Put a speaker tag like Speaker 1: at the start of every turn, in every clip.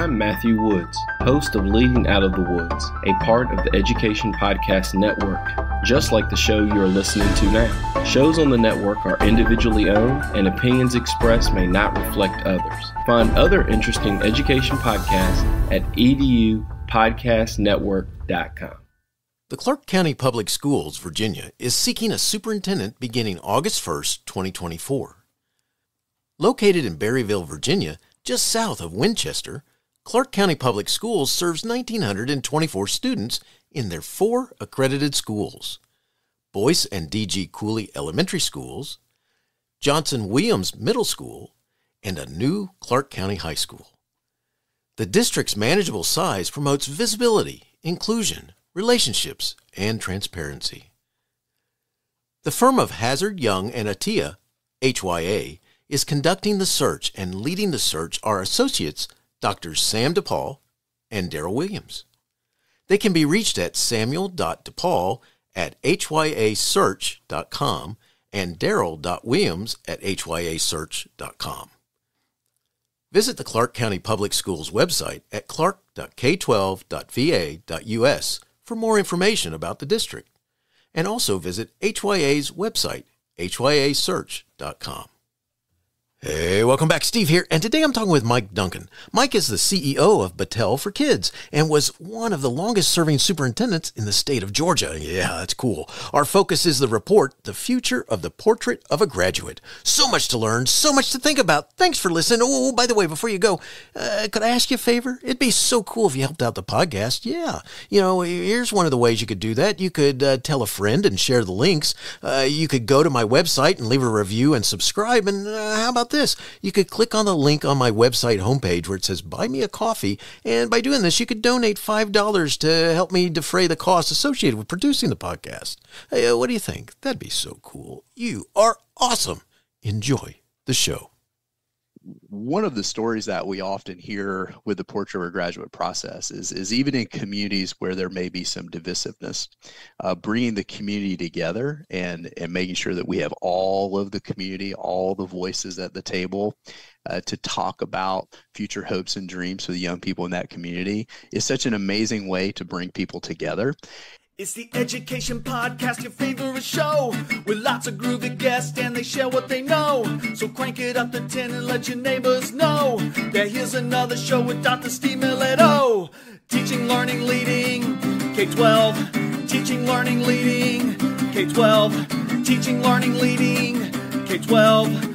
Speaker 1: I'm Matthew Woods, host of Leading Out of the Woods, a part of the Education Podcast Network, just like the show you're listening to now. Shows on the network are individually owned, and opinions expressed may not reflect others. Find other interesting education podcasts at edupodcastnetwork.com.
Speaker 2: The Clark County Public Schools, Virginia, is seeking a superintendent beginning August 1st, 2024. Located in Berryville, Virginia, just south of Winchester, Clark County Public Schools serves 1,924 students in their 4 accredited schools: Boyce and D.G. Cooley Elementary Schools, Johnson Williams Middle School, and a new Clark County High School. The district's manageable size promotes visibility, inclusion, relationships, and transparency. The firm of Hazard, Young, and Attia, HYA, is conducting the search, and leading the search are associates Drs. Sam DePaul and Daryl Williams. They can be reached at samuel.depaul@hyasearch.com and daryl.williams@hyasearch.com. Visit the Clark County Public Schools website at clark.k12.va.us for more information about the district, and also visit HYA's website, hyasearch.com. Hey, welcome back. Steve here, and today I'm talking with Mike Duncan. Mike is the CEO of Battelle for Kids and was one of the longest-serving superintendents in the state of Georgia. Yeah, that's cool. Our focus is the report, The Future of the Portrait of a Graduate. So much to learn, so much to think about. Thanks for listening. Oh, by the way, before you go, could I ask you a favor? It'd be so cool if you helped out the podcast. Yeah, here's one of the ways you could do that. You could tell a friend and share the links. You could go to my website and leave a review and subscribe, and how about this? You could click on the link on my website homepage where it says buy me a coffee, and by doing this you could donate $5 to help me defray the costs associated with producing the podcast. Hey, what do you think? That'd be so cool. You are awesome. Enjoy the show.
Speaker 3: One of the stories that we often hear with the portrait of a graduate process is even in communities where there may be some divisiveness, bringing the community together and making sure that we have all of the community, all the voices at the table to talk about future hopes and dreams for the young people in that community is such an amazing way to bring people together.
Speaker 4: It's the Education Podcast, your favorite show, with lots of groovy guests and they share what they know. So crank it up to 10 and let your neighbors know that here's another show with Dr. Steve Milletto. Teaching, learning, leading, K-12. Teaching, learning, leading, K-12. Teaching, learning, leading, K-12.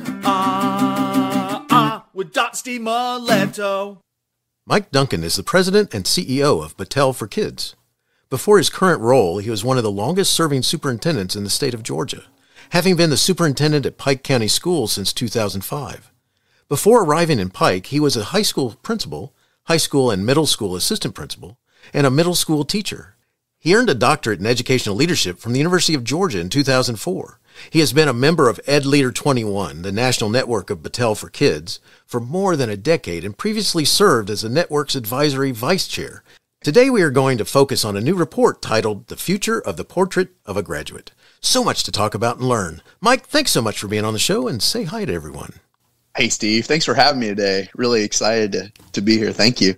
Speaker 4: With Dr. Steve Milletto.
Speaker 2: Mike Duncan is the president and CEO of Battelle for Kids. Before his current role, he was one of the longest-serving superintendents in the state of Georgia, having been the superintendent at Pike County Schools since 2005. Before arriving in Pike, he was a high school principal, high school and middle school assistant principal, and a middle school teacher. He earned a doctorate in educational leadership from the University of Georgia in 2004. He has been a member of Ed Leader 21, the national network of Battelle for Kids, for more than a decade, and previously served as the network's advisory vice chair. Today we are going to focus on a new report titled The Future of the Portrait of a Graduate. So much to talk about and learn. Mike, thanks so much for being on the show, and say hi to everyone.
Speaker 3: Hey, Steve. Thanks for having me today. Really excited to be here. Thank you.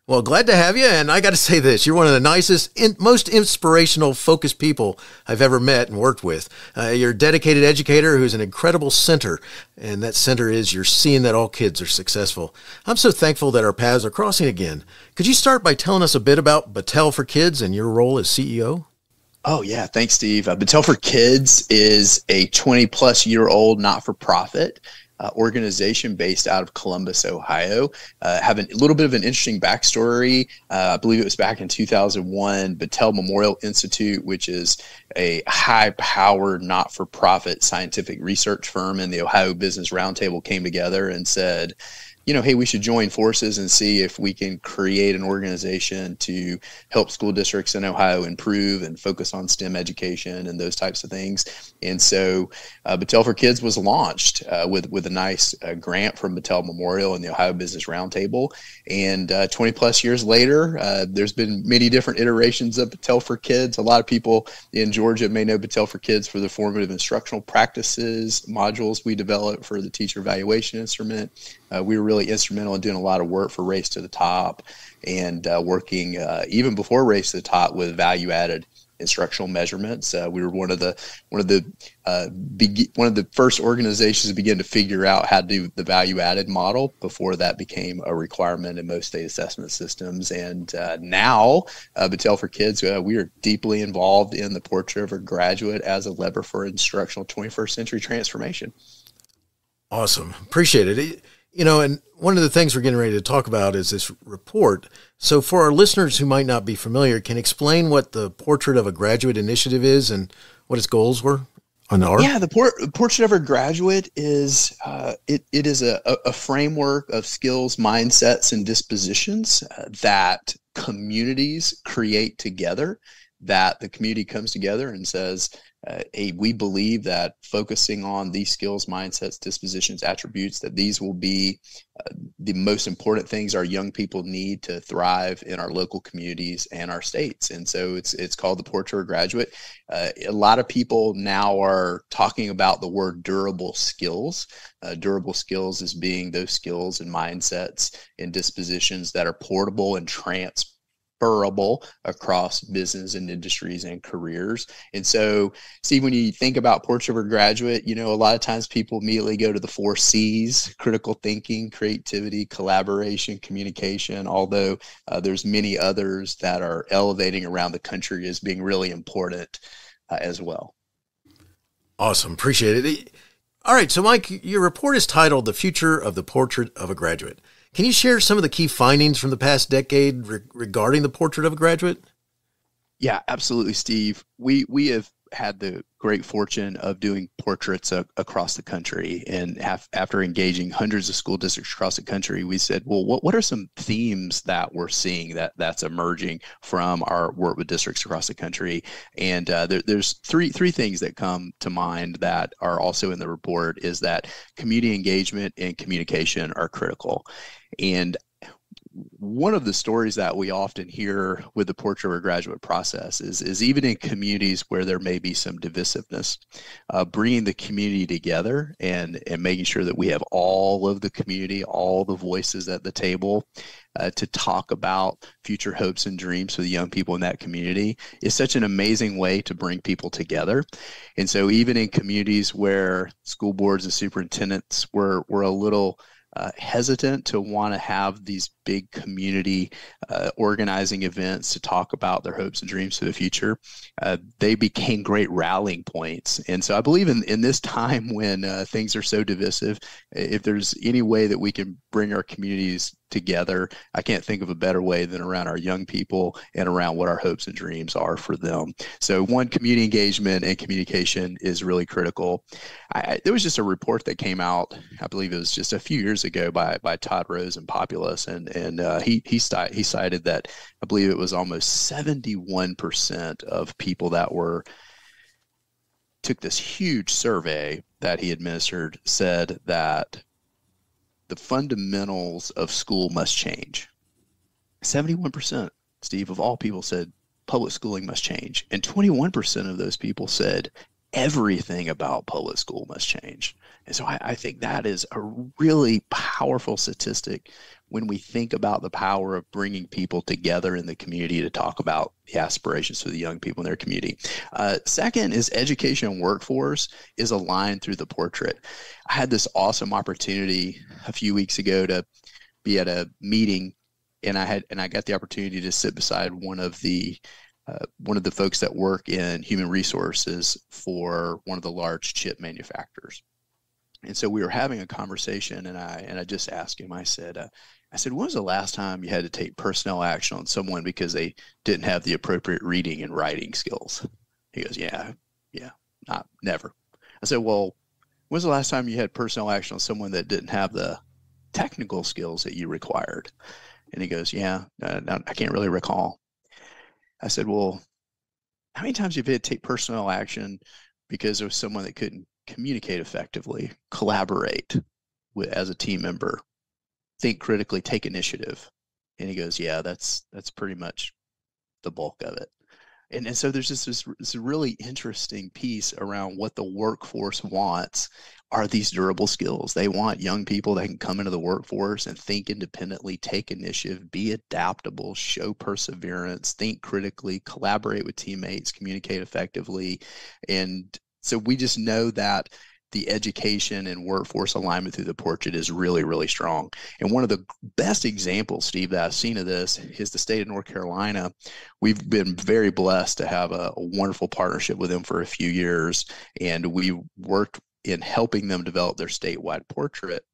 Speaker 2: Well, glad to have you, and I got to say this. You're one of the nicest, most inspirational, focused people I've ever met and worked with. You're a dedicated educator who's an incredible center, and that center is you're seeing that all kids are successful. I'm so thankful that our paths are crossing again. Could you start by telling us a bit about Battelle for Kids and your role as CEO?
Speaker 3: Oh, yeah. Thanks, Steve. Battelle for Kids is a 20-plus-year-old not-for-profit organization based out of Columbus, Ohio. Have a little bit of an interesting backstory. I believe it was back in 2001, Battelle Memorial Institute, which is a high-powered, not-for-profit scientific research firm, and the Ohio Business Roundtable came together and said, hey, we should join forces and see if we can create an organization to help school districts in Ohio improve and focus on STEM education and those types of things. And so Battelle for Kids was launched with a nice grant from Battelle Memorial and the Ohio Business Roundtable. And 20 plus years later, there's been many different iterations of Battelle for Kids. A lot of people in Georgia may know Battelle for Kids for the formative instructional practices modules we developed for the teacher evaluation instrument. We were really instrumental in doing a lot of work for Race to the Top, and working even before Race to the Top with value-added instructional measurements. We were one of the first organizations to begin to figure out how to do the value-added model before that became a requirement in most state assessment systems. And now, Battelle for Kids, we are deeply involved in the Portrait of a Graduate as a lever for instructional 21st century transformation.
Speaker 2: Awesome. Appreciate it. And one of the things we're getting ready to talk about is this report. So for our listeners who might not be familiar, can you explain what the Portrait of a Graduate initiative is and what its goals were?
Speaker 3: Yeah, the Portrait of a Graduate is it is a framework of skills, mindsets, and dispositions that communities create together, that the community comes together and says, hey, we believe that focusing on these skills, mindsets, dispositions, attributes, that these will be the most important things our young people need to thrive in our local communities and our states. And so it's called the Portrait of a Graduate. A lot of people now are talking about the word durable skills. Durable skills as being those skills and mindsets and dispositions that are portable and transferable across business and industries and careers. And so, Steve, when you think about Portrait of a Graduate, a lot of times people immediately go to the 4 C's: critical thinking, creativity, collaboration, communication, although there's many others that are elevating around the country as being really important as well.
Speaker 2: Awesome. Appreciate it. All right. So, Mike, your report is titled The Future of the Portrait of a Graduate. Can you share some of the key findings from the past decade regarding the Portrait of a Graduate?
Speaker 3: Yeah, absolutely, Steve. We have had the great fortune of doing portraits across the country. And after engaging hundreds of school districts across the country, we said, well, what are some themes that we're seeing that's emerging from our work with districts across the country? And there's three things that come to mind that are also in the report, is that community engagement and communication are critical. And one of the stories that we often hear with the Portrait of a Graduate process is even in communities where there may be some divisiveness, bringing the community together and making sure that we have all of the community, all the voices at the table to talk about future hopes and dreams for the young people in that community is such an amazing way to bring people together. And so even in communities where school boards and superintendents were a little hesitant to want to have these big community organizing events to talk about their hopes and dreams for the future, they became great rallying points. And so I believe in this time when things are so divisive, if there's any way that we can bring our communities together, I can't think of a better way than around our young people and around what our hopes and dreams are for them. So one, community engagement and communication is really critical. There was just a report that came out, I believe it was just a few years ago, by Todd Rose and Populous, and he cited that I believe it was almost 71% of people that took this huge survey that he administered said that the fundamentals of school must change. 71%, Steve, of all people said public schooling must change. And 21% of those people said everything about public school must change. And so I think that is a really powerful statistic when we think about the power of bringing people together in the community to talk about the aspirations for the young people in their community. Second is education and workforce is aligned through the portrait. I had this awesome opportunity a few weeks ago to be at a meeting, and I got the opportunity to sit beside one of the folks that work in human resources for one of the large chip manufacturers. And so we were having a conversation, and I just asked him, I said, when was the last time you had to take personnel action on someone because they didn't have the appropriate reading and writing skills? He goes, yeah, never. I said, well, when was the last time you had personnel action on someone that didn't have the technical skills that you required? And he goes, I can't really recall. I said, well, how many times have you had to take personnel action because there was someone that couldn't communicate effectively, collaborate as a team member, think critically, take initiative? And he goes, yeah, that's pretty much the bulk of it. And so there's just this really interesting piece around what the workforce wants are these durable skills. They want young people that can come into the workforce and think independently, take initiative, be adaptable, show perseverance, think critically, collaborate with teammates, communicate effectively. And so we just know that the education and workforce alignment through the portrait is really, really strong. And one of the best examples, Steve, that I've seen of this is the state of North Carolina. We've been very blessed to have a wonderful partnership with them for a few years, and we worked in helping them develop their statewide portrait.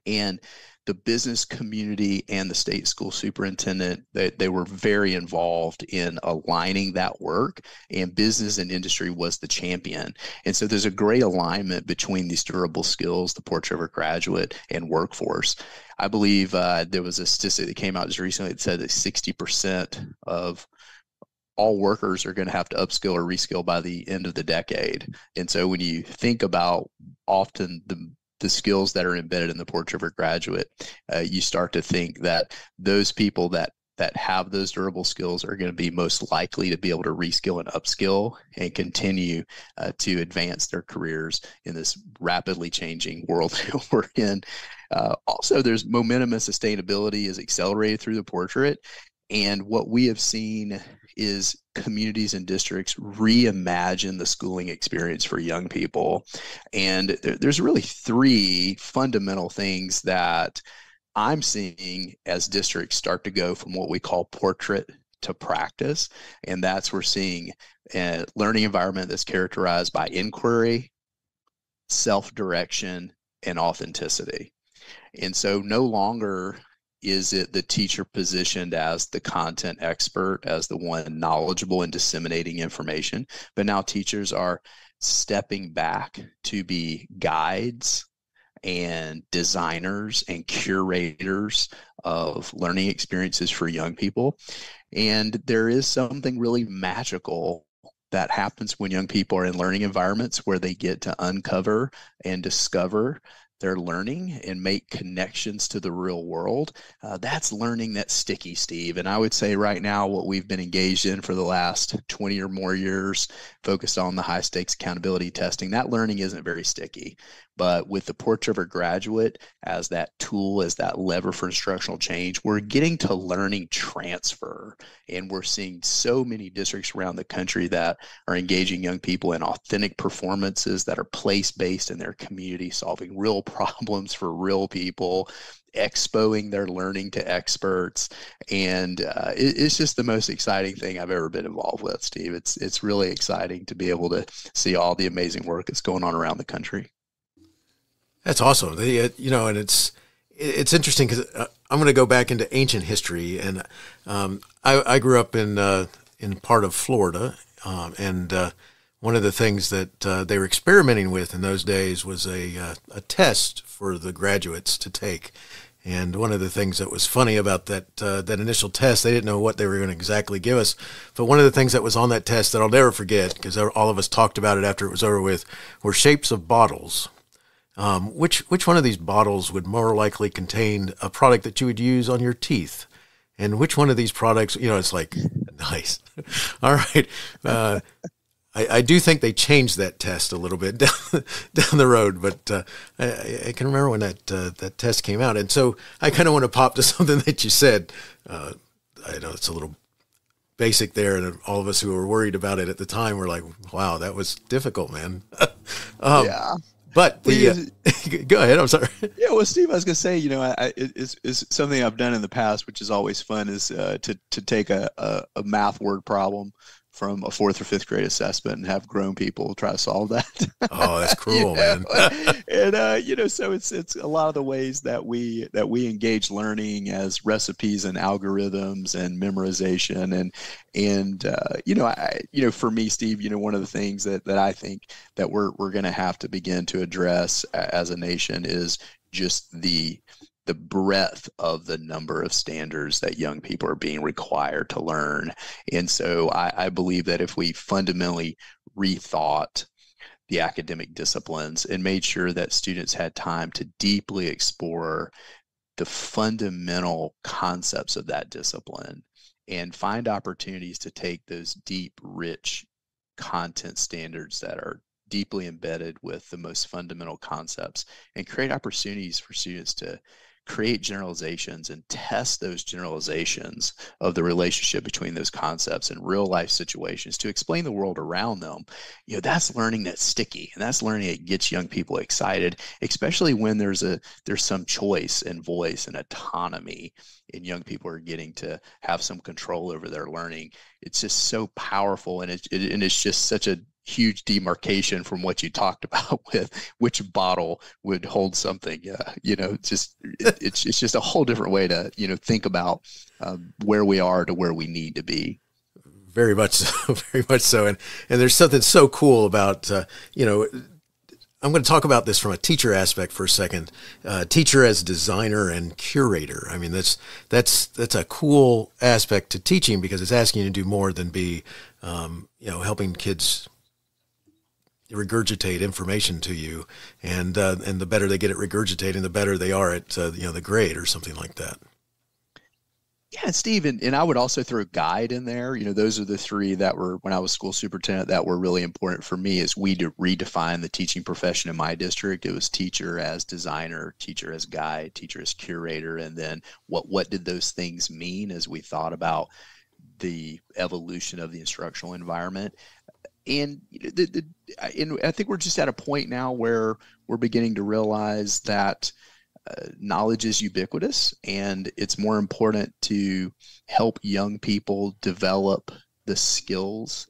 Speaker 3: And the business community and the state school superintendent, they were very involved in aligning that work, and business and industry was the champion. And so there's a great alignment between these durable skills, the portrait of a graduate, and workforce. I believe there was a statistic that came out just recently that said that 60% of all workers are going to have to upskill or reskill by the end of the decade. And so when you think about often the skills that are embedded in the portrait of a graduate, you start to think that those people that have those durable skills are going to be most likely to be able to reskill and upskill and continue to advance their careers in this rapidly changing world that we're in. Also, there's momentum and sustainability is accelerated through the portrait. And what we have seen is communities and districts reimagine the schooling experience for young people. And there's really three fundamental things that I'm seeing as districts start to go from what we call portrait to practice. And that's we're seeing a learning environment that's characterized by inquiry, self-direction, and authenticity. And so no longer is it the teacher positioned as the content expert, as the one knowledgeable in disseminating information, but now teachers are stepping back to be guides and designers and curators of learning experiences for young people. And there is something really magical that happens when young people are in learning environments where they get to uncover and discover their learning and make connections to the real world. That's learning that's sticky, Steve. And I would say right now, what we've been engaged in for the last 20 or more years, focused on the high stakes accountability testing, that learning isn't very sticky. But with the portrait of a graduate as that tool, as that lever for instructional change, we're getting to learning transfer. And we're seeing so many districts around the country that are engaging young people in authentic performances that are place-based in their community, solving real problems for real people, expoing their learning to experts. And it's just the most exciting thing I've ever been involved with, Steve. It's really exciting to be able to see all the amazing work that's going on around the country.
Speaker 2: That's awesome. And it's interesting because I'm going to go back into ancient history, and I grew up in part of Florida, and one of the things that they were experimenting with in those days was a test for the graduates to take. And one of the things that was funny about that initial test, they didn't know what they were going to exactly give us. But one of the things that was on that test that I'll never forget, because all of us talked about it after it was over with, were shapes of bottles. Which one of these bottles would more likely contain a product that you would use on your teeth? And which one of these products, it's like, nice. All right. I do think they changed that test a little bit down the road, but I can remember when that test came out. And so I kind of want to pop to something that you said. I know it's a little basic there, and all of us who were worried about it at the time were like, wow, that was difficult, man.
Speaker 3: Yeah.
Speaker 2: But go ahead. I'm sorry.
Speaker 3: Yeah, well, Steve, I was going to say, it's something I've done in the past, which is always fun, is to take a math word problem from a 4th or 5th grade assessment and have grown people try to solve that.
Speaker 2: Oh, that's cruel, man.
Speaker 3: And so it's a lot of the ways that we engage learning as recipes and algorithms and memorization and for me, Steve, one of the things that I think that we're going to have to begin to address as a nation is just the breadth of the number of standards that young people are being required to learn. And so I believe that if we fundamentally rethought the academic disciplines and made sure that students had time to deeply explore the fundamental concepts of that discipline and find opportunities to take those deep, rich content standards that are deeply embedded with the most fundamental concepts and create opportunities for students to create generalizations and test those generalizations of the relationship between those concepts in real life situations to explain the world around them. That's learning that's sticky, and that's learning that gets young people excited, especially when there's some choice and voice and autonomy, and young people are getting to have some control over their learning. It's just so powerful, and it's just such a huge demarcation from what you talked about with which bottle would hold something. It's just a whole different way to think about where we are to where we need to be.
Speaker 2: Very much so, very much so. And there's something so cool about I'm going to talk about this from a teacher aspect for a second. Teacher as designer and curator. I mean, that's a cool aspect to teaching, because it's asking you to do more than be helping kids regurgitate information to you, and the better they get at regurgitating, the better they are at the grade or something like that.
Speaker 3: Yeah, Steve, and I would also throw guide in there. Those are the three that were, when I was school superintendent, that were really important for me as we redefine the teaching profession in my district. It was teacher as designer, teacher as guide, teacher as curator, and then what did those things mean as we thought about the evolution of the instructional environment. And I think we're just at a point now where we're beginning to realize that knowledge is ubiquitous, and it's more important to help young people develop the skills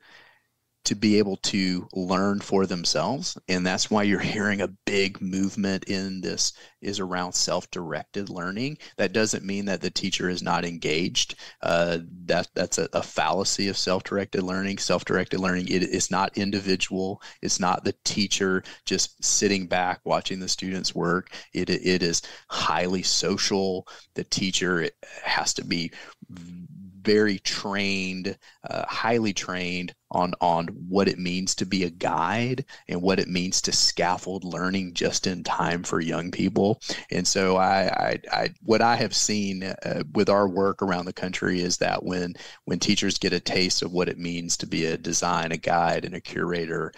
Speaker 3: to be able to learn for themselves. And that's why you're hearing a big movement in this is around self-directed learning. That doesn't mean that the teacher is not engaged. That's a fallacy of self-directed learning. Self-directed learning, it's not individual. It's not the teacher just sitting back watching the students work. It is highly social. The teacher has to be very trained, highly trained on what it means to be a guide and what it means to scaffold learning just in time for young people. And so what I have seen with our work around the country is that when teachers get a taste of what it means to be a design, a guide, and a curator,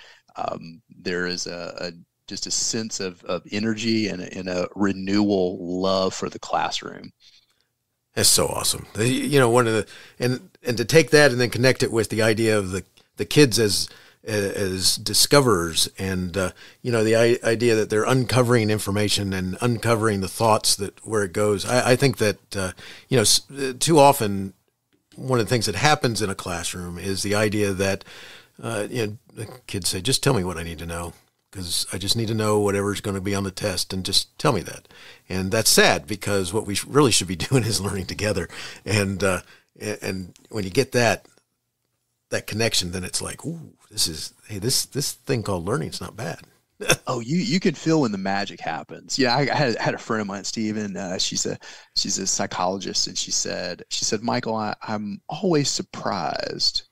Speaker 3: there is just a sense of energy and a renewal love for the classroom.
Speaker 2: That's so awesome. One of the and to take that and then connect it with the idea of the kids as discoverers, and the idea that they're uncovering information and uncovering the thoughts that where it goes. I think that too often one of the things that happens in a classroom is the idea that the kids say, "Just tell me what I need to know, because I just need to know whatever's going to be on the test, and just tell me that." And that's sad, because what we really should be doing is learning together. And when you get that connection, then it's like, ooh, this thing called learning is not bad.
Speaker 3: Oh, you can feel when the magic happens. Yeah, I had a friend of mine, Steven. She's a psychologist, and she said, Michael, I'm always surprised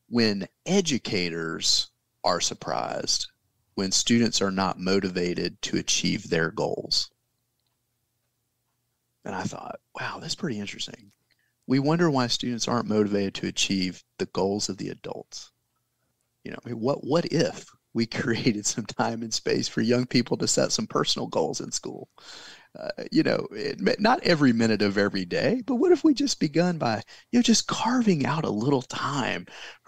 Speaker 3: when educators are surprised when students are not motivated to achieve their goals. And I thought, wow, that's pretty interesting. We wonder why students aren't motivated to achieve the goals of the adults. What if we created some time and space for young people to set some personal goals in school? Not every minute of every day, but what if we just begun by, just carving out a little time?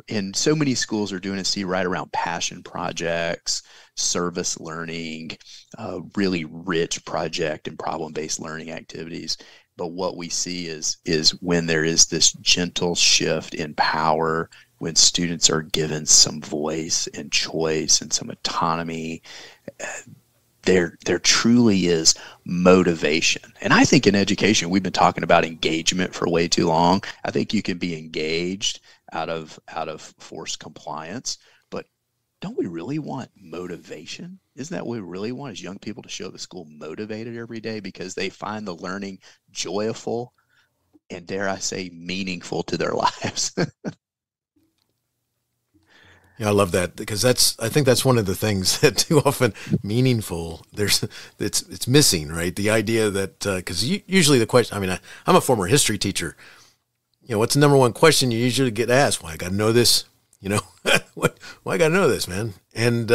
Speaker 3: And so many schools are doing it, see, right around passion projects, service learning, really rich project and problem-based learning activities. But what we see is when there is this gentle shift in power, when students are given some voice and choice and some autonomy, there truly is motivation. And I think in education, we've been talking about engagement for way too long. I think you can be engaged out of forced compliance, but don't we really want motivation? Isn't that what we really want, is young people to show up at school motivated every day because they find the learning joyful and, dare I say, meaningful to their lives?
Speaker 2: Yeah, I love that, because I think that's one of the things that too often meaningful, it's missing, right? The idea that, because usually the question, I mean, I'm a former history teacher. What's the number one question you usually get asked? Why I got to know this? Why I got to know this, man? And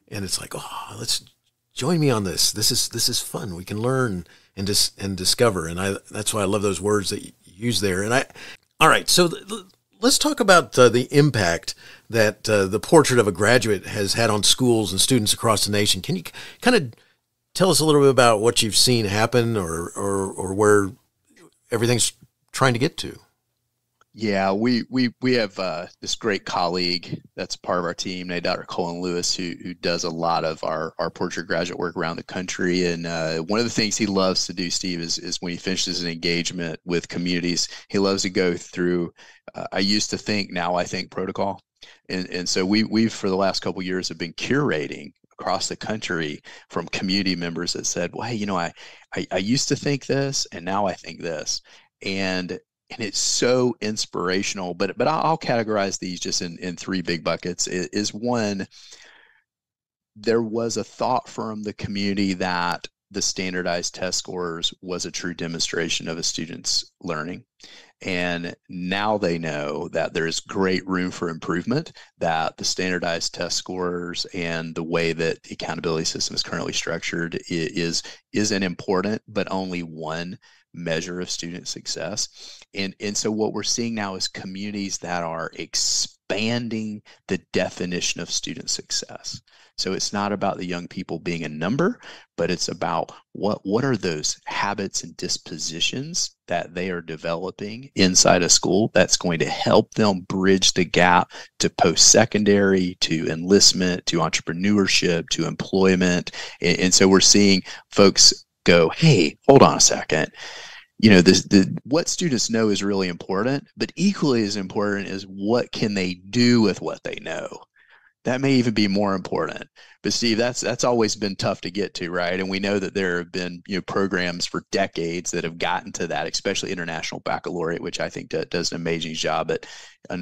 Speaker 2: it's like, oh, let's join me on this. This is fun. We can learn and discover. And that's why I love those words that you use there. All right. So let's talk about the impact that the portrait of a graduate has had on schools and students across the nation. Can you kind of tell us a little bit about what you've seen happen, or where everything's trying to get to?
Speaker 3: Yeah, we have this great colleague that's part of our team, named Dr. Colin Lewis, who does a lot of our portrait graduate work around the country. And one of the things he loves to do, Steve, is when he finishes an engagement with communities, he loves to go through, I used to think, now I think protocol. And so we've for the last couple of years have been curating across the country from community members that said, well, hey, I used to think this, and now I think this. And it's so inspirational, but I'll categorize these just in three big buckets. Is one, there was a thought from the community that the standardized test scores was a true demonstration of a student's learning. And now they know that there's great room for improvement, that the standardized test scores and the way that the accountability system is currently structured is an important, but only one measure of student success. And so what we're seeing now is communities that are expanding the definition of student success. So it's not about the young people being a number, but it's about what are those habits and dispositions that they are developing inside a school that's going to help them bridge the gap to post-secondary, to enlistment, to entrepreneurship, to employment. And so we're seeing folks go, hey, hold on a second. What students know is really important, but equally as important is what can they do with what they know. That may even be more important. But Steve, that's always been tough to get to, right? And we know that there have been programs for decades that have gotten to that, especially International Baccalaureate, which I think does an amazing job at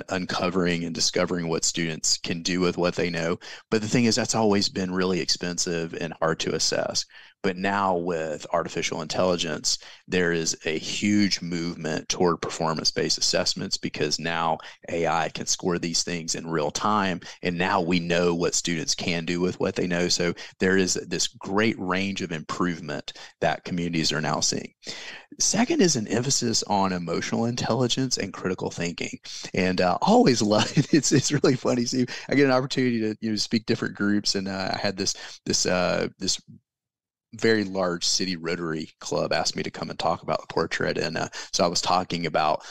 Speaker 3: uncovering and discovering what students can do with what they know. But the thing is, that's always been really expensive and hard to assess. But now with artificial intelligence, there is a huge movement toward performance-based assessments, because now AI can score these things in real time. And now we know what students can do with what they know. So there is this great range of improvement that communities are now seeing. Second is an emphasis on emotional intelligence and critical thinking. And I always love it. It's really funny. See, I get an opportunity to speak different groups, and I had this very large city Rotary Club asked me to come and talk about the portrait. And so I was talking about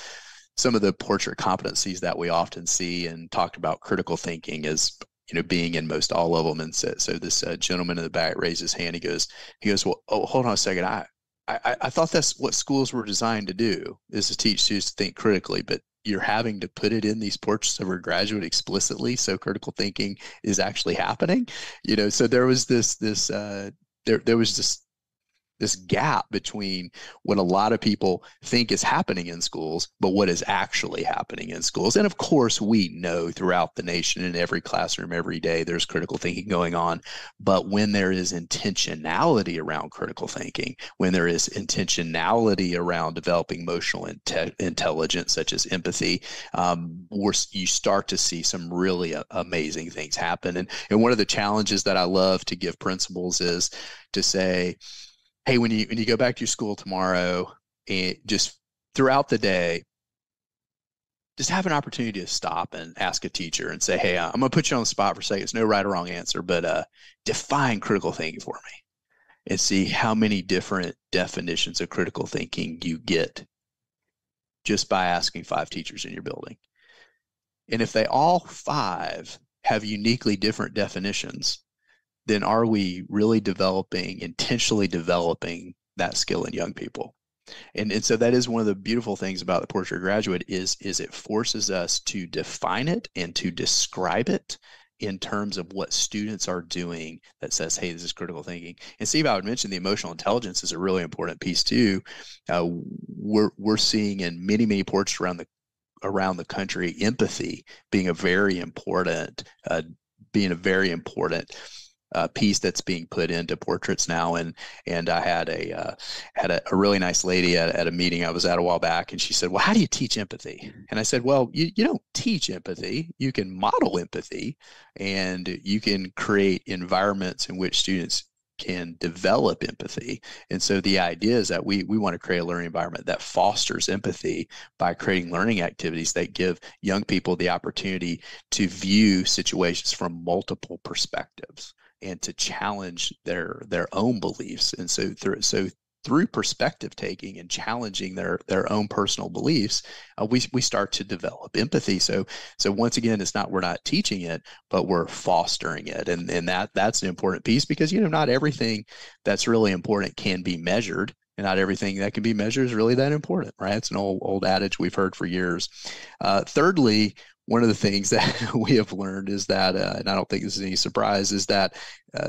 Speaker 3: some of the portrait competencies that we often see, and talked about critical thinking as being in most all of them. And so this gentleman in the back raised his hand. He goes, well, oh, hold on a second. I thought that's what schools were designed to do, is to teach students to think critically, but you're having to put it in these portraits of a graduate explicitly, so critical thinking is actually happening. So there was there was this gap between what a lot of people think is happening in schools, but what is actually happening in schools. And of course, we know throughout the nation, in every classroom, every day, there's critical thinking going on. But when there is intentionality around critical thinking, when there is intentionality around developing emotional intelligence, such as empathy, you start to see some really amazing things happen. And one of the challenges that I love to give principals is to say, hey, when you go back to your school tomorrow, and just throughout the day, just have an opportunity to stop and ask a teacher and say, hey, I'm going to put you on the spot for a second. It's no right or wrong answer, but define critical thinking for me, and see how many different definitions of critical thinking you get just by asking 5 teachers in your building. And if they all 5 have uniquely different definitions, then are we really intentionally developing that skill in young people? And so that is one of the beautiful things about the portrait graduate is it forces us to define it and to describe it in terms of what students are doing that says, hey, this is critical thinking. And Steve, I would mention the emotional intelligence is a really important piece too. We're seeing in many, many portraits around the country, empathy being a very important piece that's being put into portraits now. And I had a really nice lady at a meeting I was at a while back, and she said, well, how do you teach empathy? And I said, well, you don't teach empathy. You can model empathy, and you can create environments in which students can develop empathy. And so the idea is that we want to create a learning environment that fosters empathy by creating learning activities that give young people the opportunity to view situations from multiple perspectives and to challenge their own beliefs. And so through perspective taking and challenging their own personal beliefs, we start to develop empathy. So once again, we're not teaching it, but we're fostering it. And that's an important piece, because, not everything that's really important can be measured, and not everything that can be measured is really that important, right? It's an old adage we've heard for years. Thirdly, one of the things that we have learned is that, and I don't think this is any surprise, is that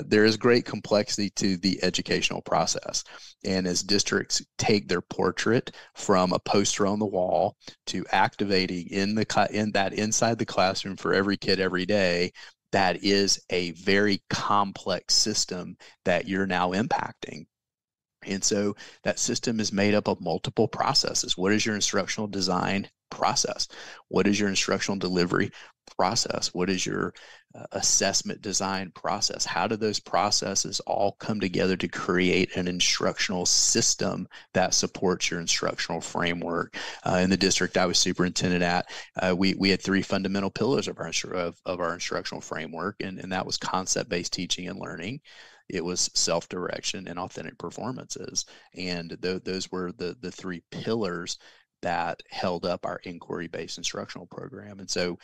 Speaker 3: there is great complexity to the educational process. And as districts take their portrait from a poster on the wall to activating in that inside the classroom for every kid every day, that is a very complex system that you're now impacting. And so that system is made up of multiple processes. What is your instructional design process? What is your instructional delivery process? What is your assessment design process? How do those processes all come together to create an instructional system that supports your instructional framework? In the district I was superintendent at, we had 3 fundamental pillars of our instructional framework, and that was concept-based teaching and learning. It was self-direction and authentic performances. And those were the 3 pillars that held up our inquiry-based instructional program. And so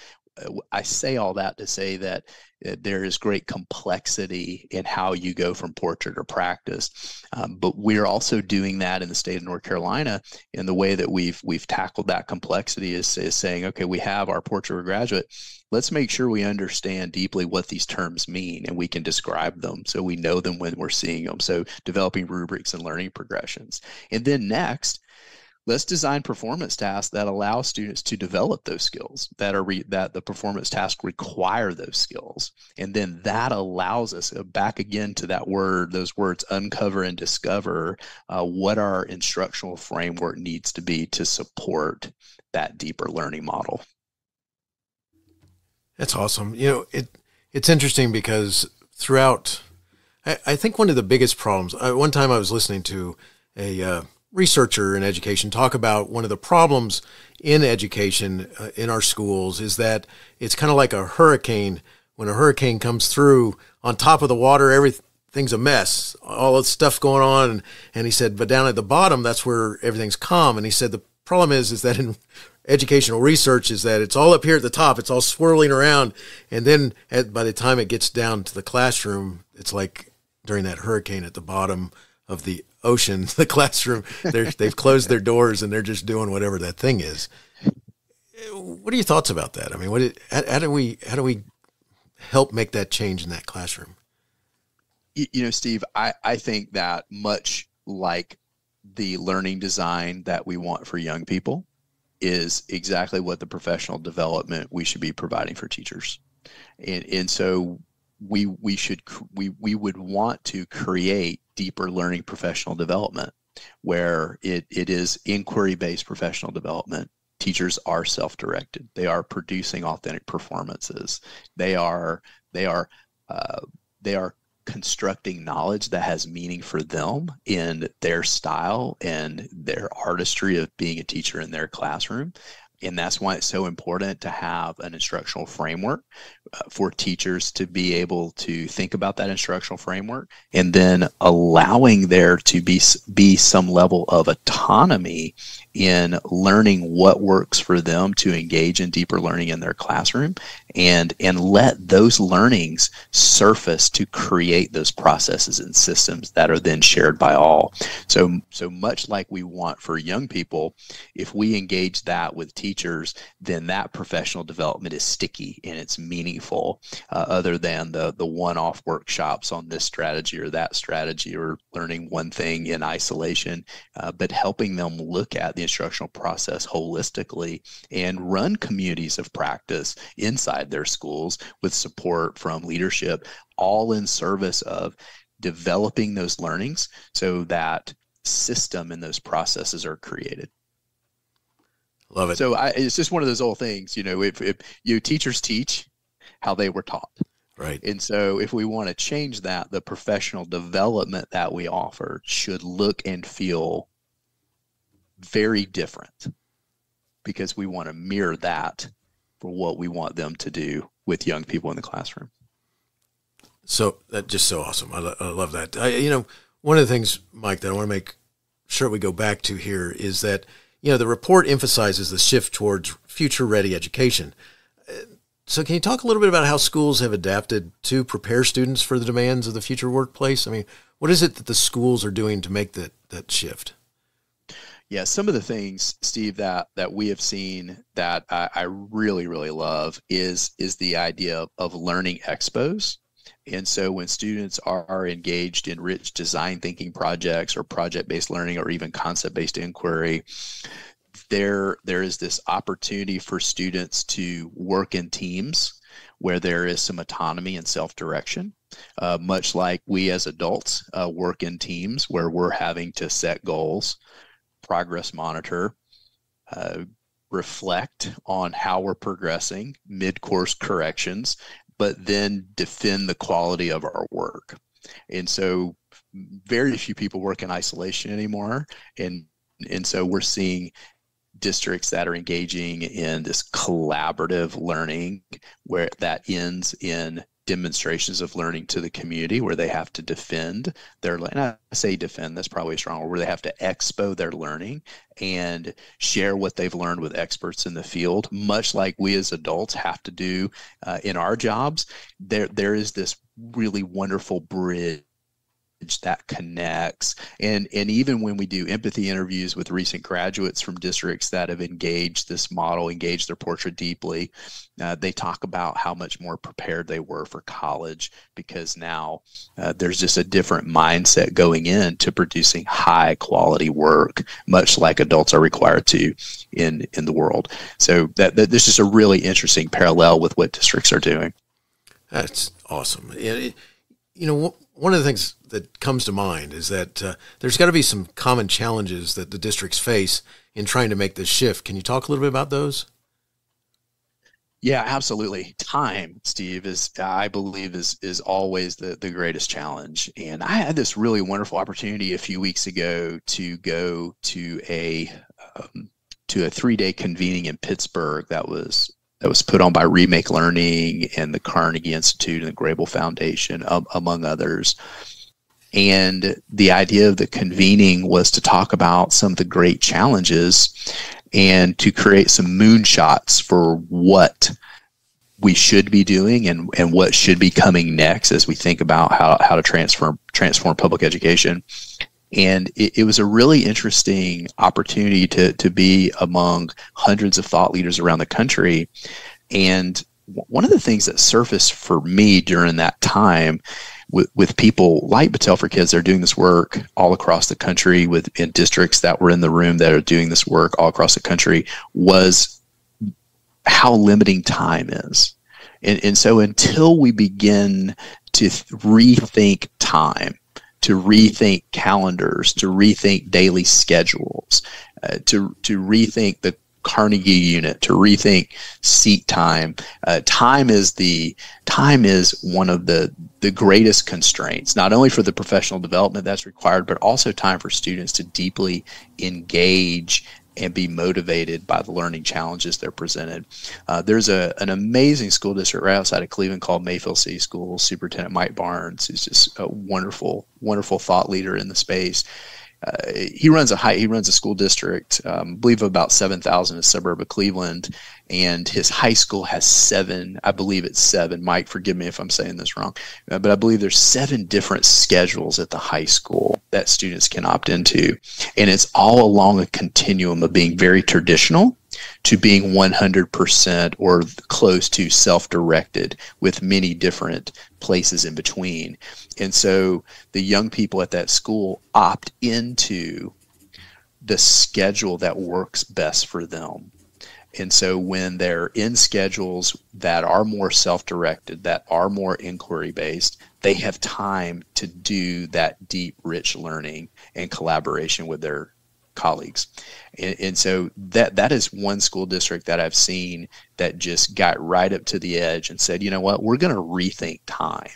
Speaker 3: I say all that to say that there is great complexity in how you go from portrait or practice. But we're also doing that in the state of North Carolina. And the way that we've tackled that complexity is saying, okay, we have our portrait or graduate. Let's make sure we understand deeply what these terms mean, and we can describe them so we know them when we're seeing them. So developing rubrics and learning progressions. And then next, let's design performance tasks that allow students to develop those skills, that the performance tasks require those skills. And then that allows us, back again to those words, uncover and discover what our instructional framework needs to be to support that deeper learning model.
Speaker 2: That's awesome. It's interesting because throughout, I think one of the biggest problems, one time I was listening to a researcher in education talk about one of the problems in education in our schools is that it's kind of like a hurricane. When a hurricane comes through, on top of the water, everything's a mess, all this stuff going on. And he said, but down at the bottom, that's where everything's calm. And he said, the problem is that in educational research is that it's all up here at the top, it's all swirling around. And then by the time it gets down to the classroom, it's like during that hurricane at the bottom of the ocean, the classroom, they've closed their doors and they're just doing whatever that thing is. What are your thoughts about that? I mean, how do we help make that change in that classroom?
Speaker 3: Steve, I think that much like the learning design that we want for young people is exactly what the professional development we should be providing for teachers. And so we would want to create deeper learning professional development where it is inquiry-based professional development. Teachers are self-directed. They are producing authentic performances. They are constructing knowledge that has meaning for them in their style and their artistry of being a teacher in their classroom. And that's why it's so important to have an instructional framework for teachers to be able to think about that instructional framework, and then allowing there to be some level of autonomy in learning what works for them to engage in deeper learning in their classroom, and let those learnings surface to create those processes and systems that are then shared by all. So much like we want for young people, if we engage that with teachers teachers, then that professional development is sticky and it's meaningful, other than the one-off workshops on this strategy or that strategy, or learning one thing in isolation, but helping them look at the instructional process holistically and run communities of practice inside their schools with support from leadership, all in service of developing those learnings so that system and those processes are created.
Speaker 2: Love it.
Speaker 3: So it's just one of those old things, if you teachers teach how they were taught.
Speaker 2: Right.
Speaker 3: And so if we want to change that, the professional development that we offer should look and feel very different, because we want to mirror that for what we want them to do with young people in the classroom.
Speaker 2: So that's just so awesome. I love that. One of the things, Mike, that I want to make sure we go back to here is that, the report emphasizes the shift towards future-ready education. So can you talk a little bit about how schools have adapted to prepare students for the demands of the future workplace? I mean, what is it that the schools are doing to make that shift?
Speaker 3: Yeah, some of the things, Steve, that we have seen that I really, really love is the idea of learning expos. And so when students are engaged in rich design thinking projects or project-based learning or even concept-based inquiry, there is this opportunity for students to work in teams where there is some autonomy and self-direction, much like we as adults work in teams where we're having to set goals, progress monitor, reflect on how we're progressing, mid-course corrections, but then defend the quality of our work. And so very few people work in isolation anymore. And so we're seeing districts that are engaging in this collaborative learning where that ends in demonstrations of learning to the community where they have to defend their, and I say defend, that's probably strong, where they have to expo their learning and share what they've learned with experts in the field, much like we as adults have to do in our jobs. There is this really wonderful bridge that connects. And even when we do empathy interviews with recent graduates from districts that have engaged this model, engaged their portrait deeply, they talk about how much more prepared they were for college, because now there's just a different mindset going into producing high quality work, much like adults are required to in the world. So that this is a really interesting parallel with what districts are doing.
Speaker 2: That's awesome. One of the things that comes to mind is that there's got to be some common challenges that the districts face in trying to make this shift. Can you talk a little bit about those?
Speaker 3: Yeah, absolutely. Time, Steve, I believe is always the greatest challenge. And I had this really wonderful opportunity a few weeks ago to go to a 3-day convening in Pittsburgh that was put on by Remake Learning and the Carnegie Institute and the Grable Foundation, among others. And the idea of the convening was to talk about some of the great challenges and to create some moonshots for what we should be doing and what should be coming next as we think about how to transform public education. And it was a really interesting opportunity to be among hundreds of thought leaders around the country. And one of the things that surfaced for me during that time with people like Battelle for Kids that are doing this work all across the country, in districts that were in the room that are doing this work all across the country, was how limiting time is. And so until we begin to rethink time, to rethink calendars, to rethink daily schedules, to rethink the Carnegie unit, to rethink seat time. Time is one of the greatest constraints, not only for the professional development that's required, but also time for students to deeply engage and be motivated by the learning challenges they're presented. There's an amazing school district right outside of Cleveland called Mayfield City Schools. Superintendent Mike Barnes is just a wonderful, wonderful thought leader in the space. He runs a school district, I believe about 7,000 in the suburb of Cleveland, and his high school has 7. I believe it's 7. Mike, forgive me if I'm saying this wrong, but I believe there's 7 different schedules at the high school that students can opt into, and it's all along a continuum of being very traditional to being 100% or close to self-directed with many different places in between. And so the young people at that school opt into the schedule that works best for them. And so when they're in schedules that are more self-directed, that are more inquiry-based, they have time to do that deep, rich learning and collaboration with their colleagues. And so that is one school district that I've seen that just got right up to the edge and said, you know what, we're going to rethink time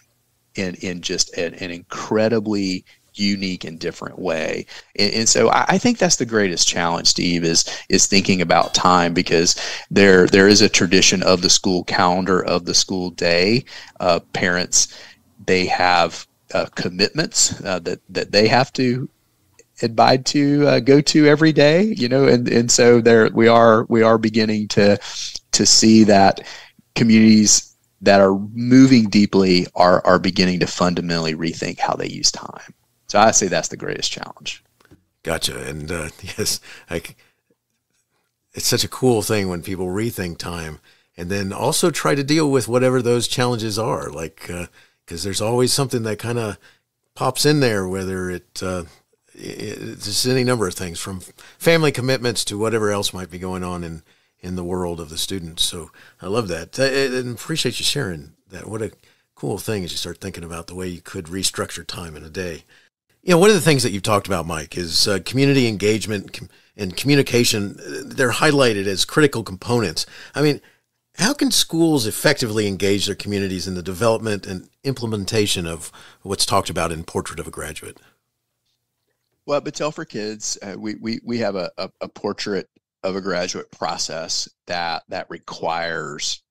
Speaker 3: in just an incredibly unique and different way. And so I think that's the greatest challenge, Steve, is thinking about time, because there is a tradition of the school calendar, of the school day. Parents, they have commitments that they have to abide to, go to every day, you know, and so we are beginning to see that communities that are moving deeply are beginning to fundamentally rethink how they use time. So I say that's the greatest challenge.
Speaker 2: Gotcha. And yes, it's such a cool thing when people rethink time and then also try to deal with whatever those challenges are. Like, because there's always something that kind of pops in there, whether it's just any number of things, from family commitments to whatever else might be going on in the world of the students. So I love that, and appreciate you sharing that. What a cool thing as you start thinking about the way you could restructure time in a day. You know, one of the things that you've talked about, Mike, is community engagement and communication. They're highlighted as critical components. I mean, how can schools effectively engage their communities in the development and implementation of what's talked about in Portrait of a Graduate?
Speaker 3: Well, at Battelle for Kids, we have a Portrait of a Graduate process that requires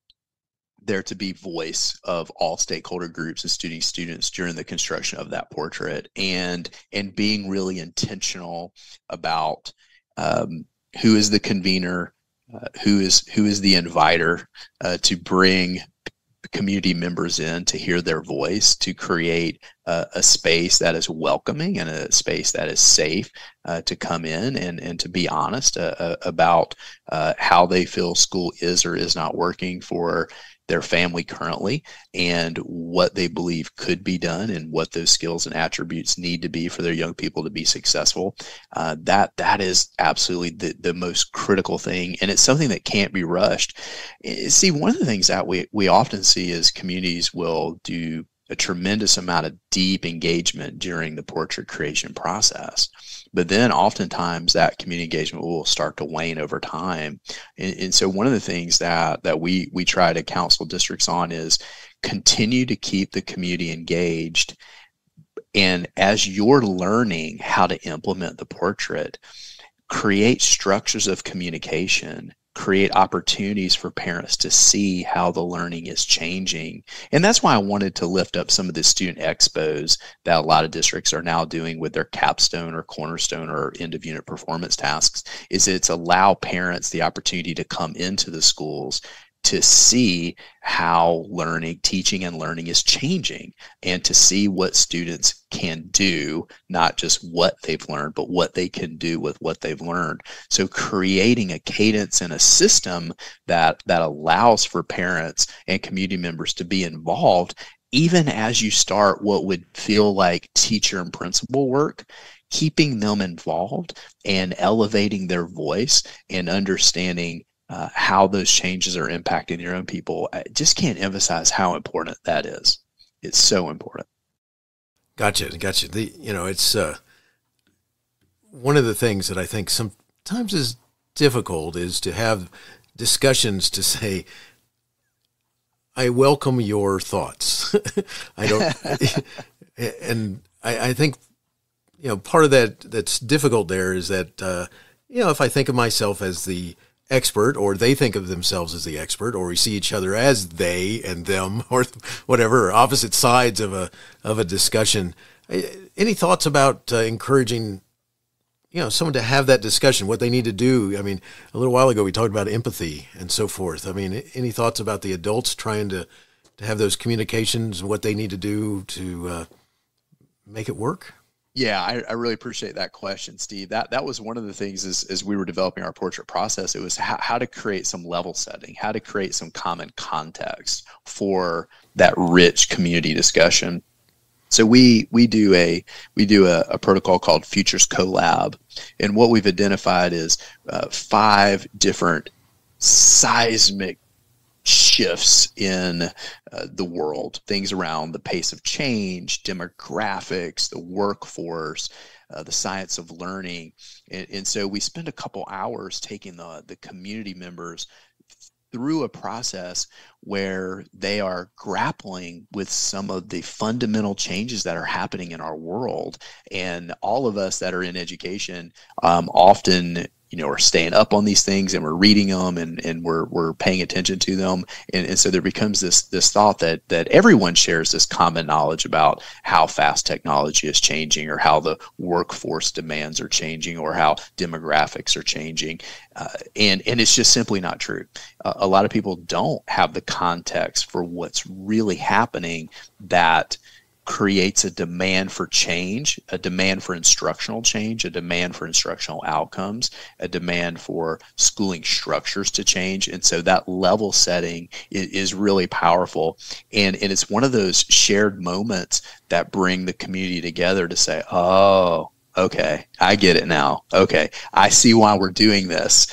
Speaker 3: there to be voice of all stakeholder groups, including students, during the construction of that portrait, and being really intentional about who is the convener, who is the inviter, to bring community members in to hear their voice, to create a space that is welcoming and a space that is safe to come in and to be honest about how they feel school is or is not working for their family currently, and what they believe could be done, and what those skills and attributes need to be for their young people to be successful. That is absolutely the most critical thing, and it's something that can't be rushed. See, one of the things that we often see is communities will do a tremendous amount of deep engagement during the portrait creation process. But then oftentimes that community engagement will start to wane over time. And so one of the things that we try to counsel districts on is continue to keep the community engaged. And as you're learning how to implement the portrait, create structures of communication, create opportunities for parents to see how the learning is changing. And that's why I wanted to lift up some of the student expos that a lot of districts are now doing with their capstone or cornerstone or end of unit performance tasks, is it's allow parents the opportunity to come into the schools to see how teaching and learning is changing, and to see what students can do, not just what they've learned, but what they can do with what they've learned. So creating a cadence and a system that allows for parents and community members to be involved, even as you start what would feel like teacher and principal work, keeping them involved and elevating their voice and understanding how those changes are impacting your own people. I just can't emphasize how important that is. It's so important.
Speaker 2: Gotcha. It's one of the things that I think sometimes is difficult is to have discussions to say, I welcome your thoughts. I think, part of that's difficult there is that, if I think of myself as the expert, or they think of themselves as the expert, or we see each other as they and them, or whatever, opposite sides of a discussion. Any thoughts about encouraging, someone to have that discussion, what they need to do? I mean, a little while ago we talked about empathy and so forth. I mean, any thoughts about the adults trying to have those communications and what they need to do to make it work?
Speaker 3: Yeah, I really appreciate that question, Steve. That was one of the things as we were developing our portrait process. It was how to create some level setting, how to create some common context for that rich community discussion. So we do a protocol called Futures Collab, and what we've identified is 5 different seismic shifts in the world, things around the pace of change, demographics, the workforce, the science of learning. And so we spend a couple hours taking the community members through a process where they are grappling with some of the fundamental changes that are happening in our world. And all of us that are in education often are staying up on these things, and we're reading them, and we're paying attention to them. And so there becomes this thought that everyone shares this common knowledge about how fast technology is changing, or how the workforce demands are changing, or how demographics are changing. And it's just simply not true. A lot of people don't have the context for what's really happening that creates a demand for change, a demand for instructional change, a demand for instructional outcomes, a demand for schooling structures to change. And so that level setting is really powerful. And it's one of those shared moments that bring the community together to say, oh, okay, I get it now. Okay, I see why we're doing this.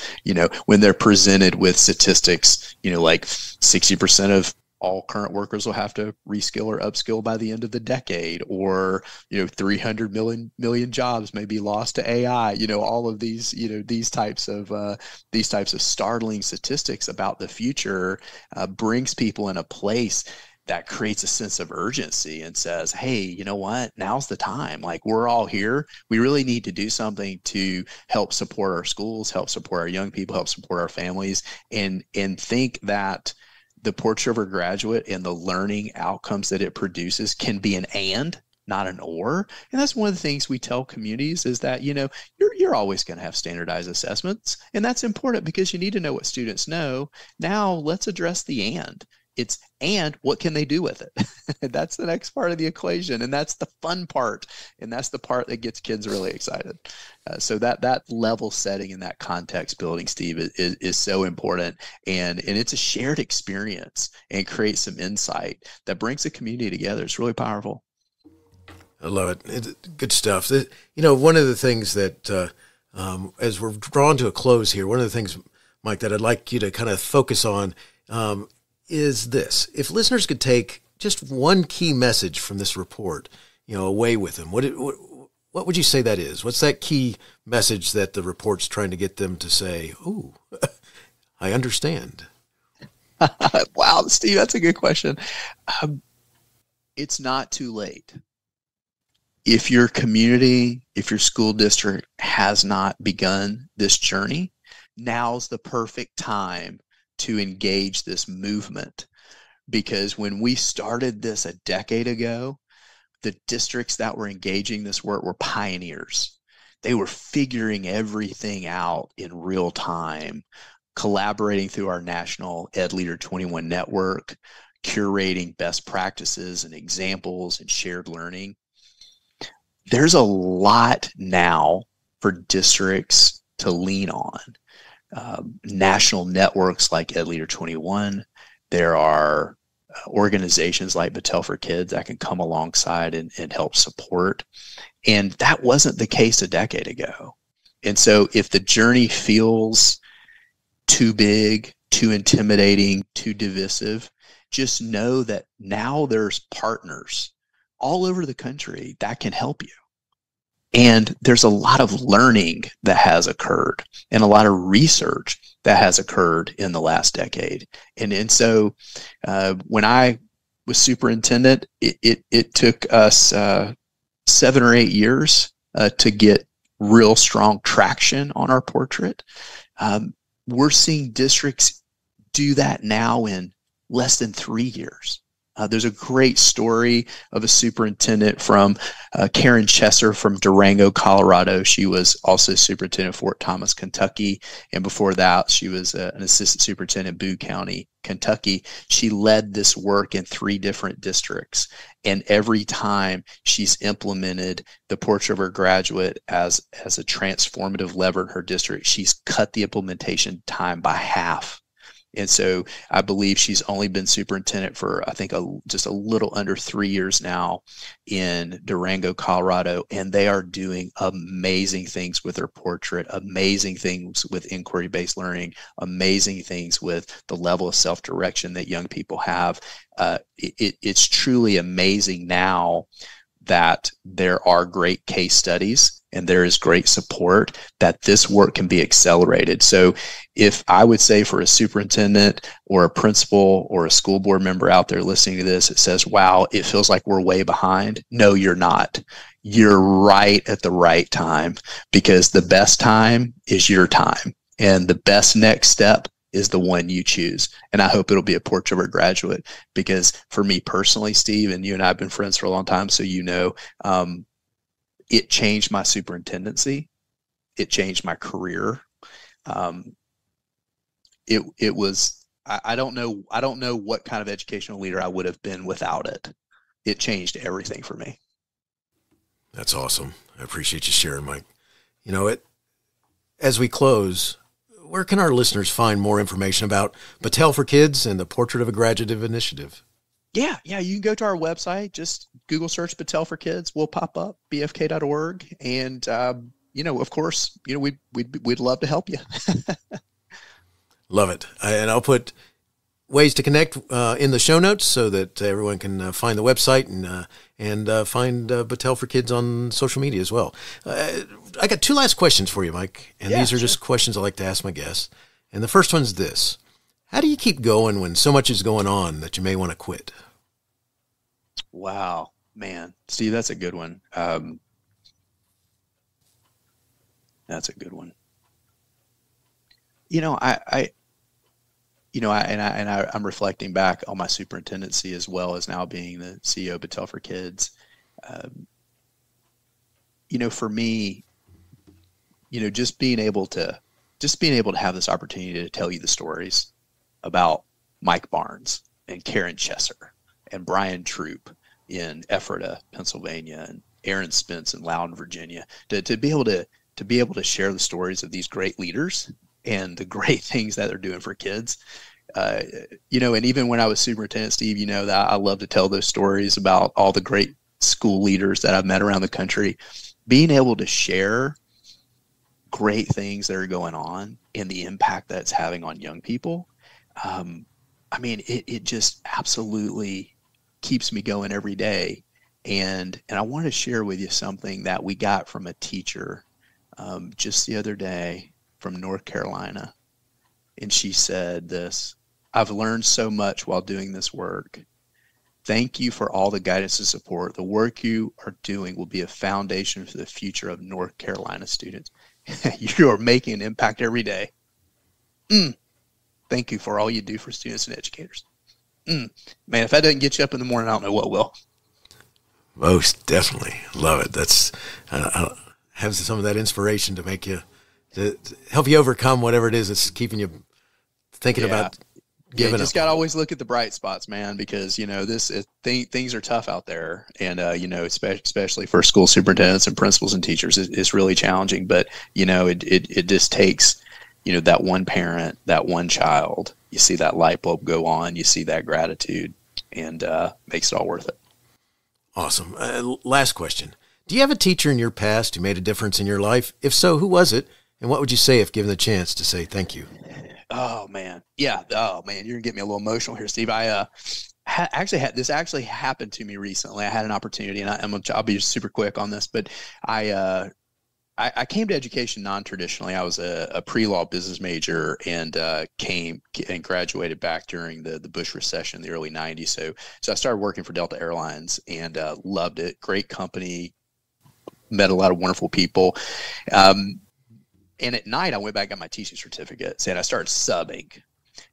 Speaker 3: When they're presented with statistics, like 60% of all current workers will have to reskill or upskill by the end of the decade, or 300 million jobs may be lost to AI. All of these these types of startling statistics about the future brings people in a place that creates a sense of urgency and says, hey, you know what? Now's the time. Like, we're all here. We really need to do something to help support our schools, help support our young people, help support our families, and think that the Portrait of a Graduate and the learning outcomes that it produces can be an and, not an or. And that's one of the things we tell communities is that, you're always going to have standardized assessments. And that's important because you need to know what students know. Now let's address the and. It's and what can they do with it? That's the next part of the equation. And that's the fun part. And that's the part that gets kids really excited. So that level setting and that context building, Steve, is so important. And it's a shared experience and creates some insight that brings the community together. It's really powerful.
Speaker 2: I love it. It's good stuff. One of the things that, as we're drawn to a close here, one of the things, Mike, that I'd like you to kind of focus on is this. If listeners could take just one key message from this report, away with them, what would you say that is? What's that key message that the report's trying to get them to say, oh, I understand?
Speaker 3: Wow, Steve, that's a good question. It's not too late. If your community, if your school district has not begun this journey, now's the perfect time to engage this movement. Because when we started this a decade ago, the districts that were engaging this work were pioneers. They were figuring everything out in real time, collaborating through our national Ed Leader 21 network, curating best practices and examples and shared learning. There's a lot now for districts to lean on. National networks like Ed Leader 21. There are organizations like Battelle for Kids that can come alongside and help support. And that wasn't the case a decade ago. And so if the journey feels too big, too intimidating, too divisive, just know that now there's partners all over the country that can help you. And there's a lot of learning that has occurred and a lot of research that has occurred in the last decade. And so when I was superintendent, it took us 7 or 8 years to get real strong traction on our portrait. We're seeing districts do that now in less than 3 years. There's a great story of a superintendent from Karen Chesser from Durango, Colorado. She was also superintendent of Fort Thomas, Kentucky. And before that, she was an assistant superintendent in Boone County, Kentucky. She led this work in 3 different districts. And every time she's implemented the Portrait of Her Graduate as a transformative lever in her district, she's cut the implementation time by half. And so I believe she's only been superintendent for, I think, just a little under 3 years now in Durango, Colorado. And they are doing amazing things with their portrait, amazing things with inquiry-based learning, amazing things with the level of self-direction that young people have. It's truly amazing now that there are great case studies and there is great support that this work can be accelerated. So if I would say for a superintendent or a principal or a school board member out there listening to this, it says, wow, it feels like we're way behind. No, you're not. You're right at the right time, because the best time is your time. And the best next step is the one you choose. And I hope it'll be a Portrait of a Graduate, because for me personally, Steve, and you and I have been friends for a long time, so you know, it changed my superintendency. It changed my career. It was, I don't know what kind of educational leader I would have been without it. It changed everything for me.
Speaker 2: That's awesome. I appreciate you sharing, Mike. You know, as we close, where can our listeners find more information about Battelle for Kids and the Portrait of a Graduate initiative?
Speaker 3: Yeah, you can go to our website. Just Google search Battelle for Kids. We'll pop up, bfk.org. And, of course, we'd love to help you.
Speaker 2: Love it. And I'll put ways to connect in the show notes so that everyone can find the website and find Battelle for Kids on social media as well. I got 2 last questions for you, Mike. And these are just questions I like to ask my guests. And the first one's this: how do you keep going when so much is going on that you may want to quit?
Speaker 3: Wow, man. Steve, that's a good one. That's a good one. I'm reflecting back on my superintendency as well as now being the CEO of Battelle for Kids. For me, just being able to have this opportunity to tell you the stories about Mike Barnes and Karen Chesser and Brian Troop in Ephrata, Pennsylvania, and Aaron Spence in Loudon, Virginia, to be able to share the stories of these great leaders and the great things that they're doing for kids. And even when I was superintendent, Steve, that I love to tell those stories about all the great school leaders that I've met around the country. Being able to share great things that are going on and the impact that it's having on young people. It just absolutely keeps me going every day. And I want to share with you something that we got from a teacher just the other day from North Carolina. And she said this: I've learned so much while doing this work. Thank you for all the guidance and support. The work you are doing will be a foundation for the future of North Carolina students. You are making an impact every day. Thank you for all you do for students and educators. Man, if that doesn't get you up in the morning, I don't know what will.
Speaker 2: Most definitely. Love it. That's have some of that inspiration to make you, to help you overcome whatever it is that's keeping you thinking about giving up.
Speaker 3: You just got to always look at the bright spots, man, because, things are tough out there. And, especially for school superintendents and principals and teachers, it's really challenging. But, it just takes, that one parent, that one child, you see that light bulb go on, you see that gratitude, and makes it all worth it.
Speaker 2: Awesome. Last question. Do you have a teacher in your past who made a difference in your life? If so, who was it? And what would you say if given the chance to say thank you?
Speaker 3: Oh, man. Yeah. Oh, man. You're going to get me a little emotional here, Steve. This actually happened to me recently. I had an opportunity, and I'll be super quick on this, but I came to education non-traditionally. I was a pre-law business major and came and graduated back during the Bush recession in the early 90s. So I started working for Delta Airlines and loved it. Great company, met a lot of wonderful people. And at night, I went back and got my teaching certificate, and I started subbing.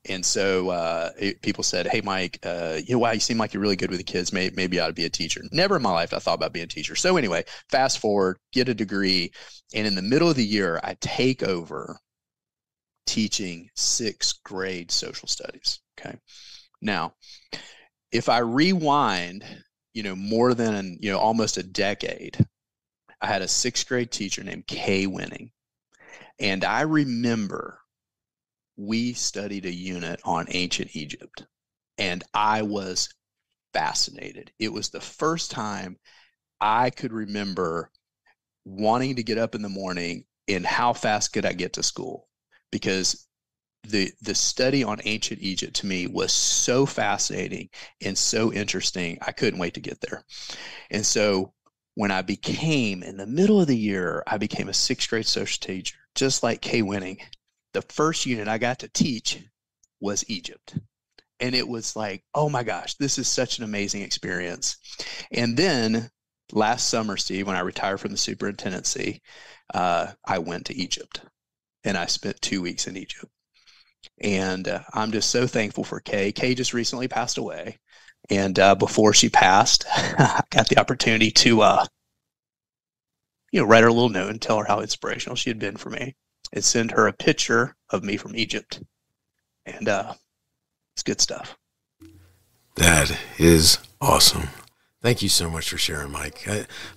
Speaker 3: And so people said, hey, Mike, wow, you seem like you're really good with the kids. Maybe you ought to be a teacher. Never in my life I thought about being a teacher. So anyway, fast forward, get a degree. And in the middle of the year, I take over teaching 6th grade social studies. Okay. Now, if I rewind, more than, almost a decade, I had a 6th grade teacher named Kay Winning. And I remember we studied a unit on ancient Egypt, and I was fascinated. It was the first time I could remember wanting to get up in the morning and how fast could I get to school, because the study on ancient Egypt to me was so fascinating and so interesting. I couldn't wait to get there. And so when I became, in the middle of the year, I became a 6th grade social teacher, just like Kay Winning. The first unit I got to teach was Egypt. And it was like, oh my gosh, this is such an amazing experience. And then last summer, Steve, when I retired from the superintendency, I went to Egypt, and I spent 2 weeks in Egypt. And I'm just so thankful for Kay. Kay just recently passed away. And before she passed, I got the opportunity to, write her a little note and tell her how inspirational she had been for me, and send her a picture of me from Egypt. And it's good stuff.
Speaker 2: That is awesome. Thank you so much for sharing, Mike.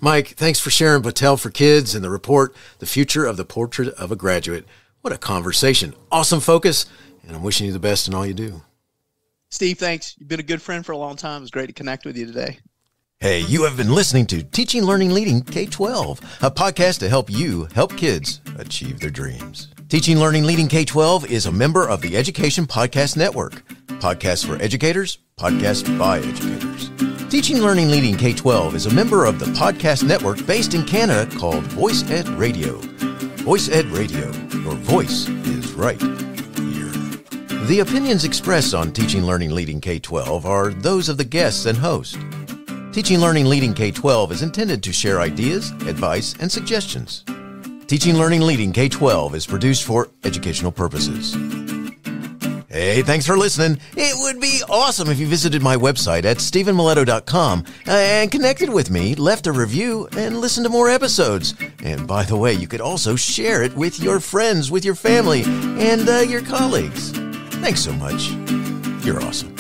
Speaker 2: Mike, thanks for sharing Battelle for Kids and the report, The Future of the Portrait of a Graduate. What a conversation. Awesome focus, and I'm wishing you the best in all you do.
Speaker 3: Steve, thanks. You've been a good friend for a long time. It was great to connect with you today.
Speaker 2: Hey, you have been listening to Teaching, Learning, Leading K-12, a podcast to help you help kids achieve their dreams. Teaching, Learning, Leading K-12 is a member of the Education Podcast Network. Podcasts for educators, podcasts by educators. Teaching, Learning, Leading K-12 is a member of the podcast network based in Canada called Voice Ed Radio. Voice Ed Radio, your voice is right here. The opinions expressed on Teaching, Learning, Leading K-12 are those of the guests and host. Teaching, Learning, Leading K-12 is intended to share ideas, advice, and suggestions. Teaching, Learning, Leading K-12 is produced for educational purposes. Hey, thanks for listening. It would be awesome if you visited my website at stephenmiletto.com and connected with me, left a review, and listened to more episodes. And by the way, you could also share it with your friends, with your family, and your colleagues. Thanks so much. You're awesome.